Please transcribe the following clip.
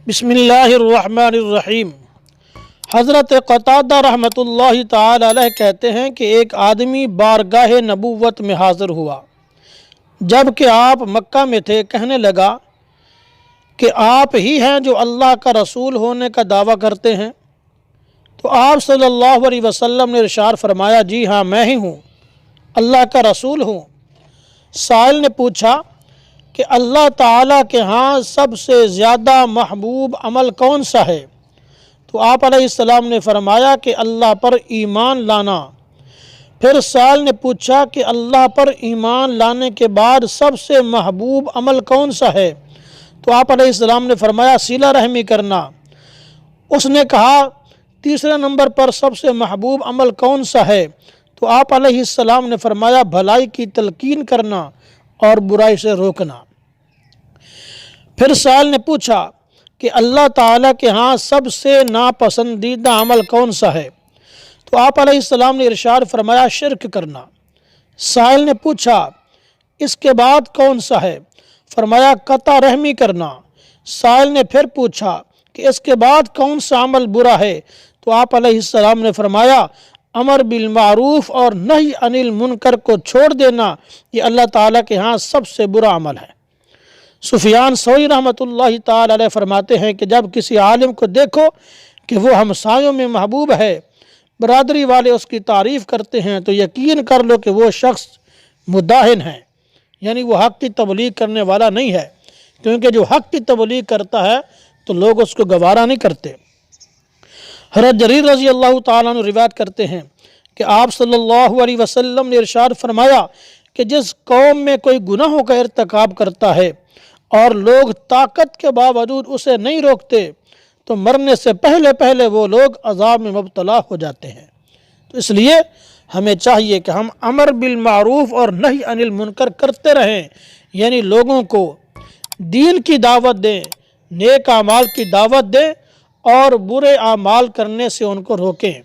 बिस्मिल्लाहिर्रहमानिर्रहीम। हज़रत क़तादा रहमतुल्लाहि ताला अलैह कहते हैं कि एक आदमी बारगाह नबूवत में हाज़िर हुआ। जब कि आप मक्का में थे, कहने लगा कि आप ही हैं जो अल्लाह का रसूल होने का दावा करते हैं। तो आप सल्लल्लाहु अलैहि वसल्लम ने इरशाद फरमाया, जी हाँ, मैं ही हूँ, अल्लाह का रसूल हूँ। साइल ने पूछा कि अल्लाह ताला के यहाँ सबसे ज़्यादा महबूब अमल कौन सा है? तो आप अलैहिस्सलाम ने फरमाया कि अल्लाह पर ईमान लाना। फिर साइल ने पूछा कि अल्लाह पर ईमान लाने के बाद सबसे महबूब अमल कौन सा है? तो आप अलैहिस्सलाम ने फरमाया सिला रहमी करना। उसने कहा तीसरे नंबर पर सबसे महबूब अमल कौन सा है? तो आप अलैहिस्सलाम ने फरमाया भलाई की तलकीन करना और बुराई से रोकना। फिर साइल ने पूछा कि अल्लाह ताला के यहाँ सबसे नापसंदीदा अमल कौन सा है? तो आप अलैहिस्सलाम ने इरशाद फरमाया शिर्क करना। साइल ने पूछा इसके बाद कौन सा है? फरमाया कता रहमी करना। साइल ने फिर पूछा कि इसके बाद कौन सा अमल बुरा है? तो आप अलैहिस्सलाम ने फरमाया अमर बिल मारूफ और नही अनिल मुनकर को छोड़ देना, ये अल्लाह ताला के यहाँ सबसे बुरा अमल है। सुफियान सौरी रहमतुल्लाहि ताला अलैह फरमाते हैं कि जब किसी आलिम को देखो कि वो हमसायों में महबूब है, बरादरी वाले उसकी तारीफ़ करते हैं, तो यकीन कर लो कि वो शख्स मुदाहिन है, यानी वो हक़ की तबलीग करने वाला नहीं है। क्योंकि जो हक़ की तबलीग करता है तो लोग उसको गवारा नहीं करते। हज़रत जरीर रज़ी अल्लाह ताला अन्हु रिवायत करते हैं कि आप सल्लल्लाहु अलैहि वसल्लम ने इरशाद फरमाया कि जिस कौम में कोई गुनाहों का इर्तिकाब करता है और लोग ताकत के बावजूद उसे नहीं रोकते, तो मरने से पहले पहले वो लोग अज़ाब में मुब्तला हो जाते हैं। तो इसलिए हमें चाहिए कि हम अमर बिल मारूफ और नही अनिल मुनकर करते रहें, यानी लोगों को दीन की दावत दें, नेक आमाल की दावत दें और बुरे आमाल करने से उनको रोकें।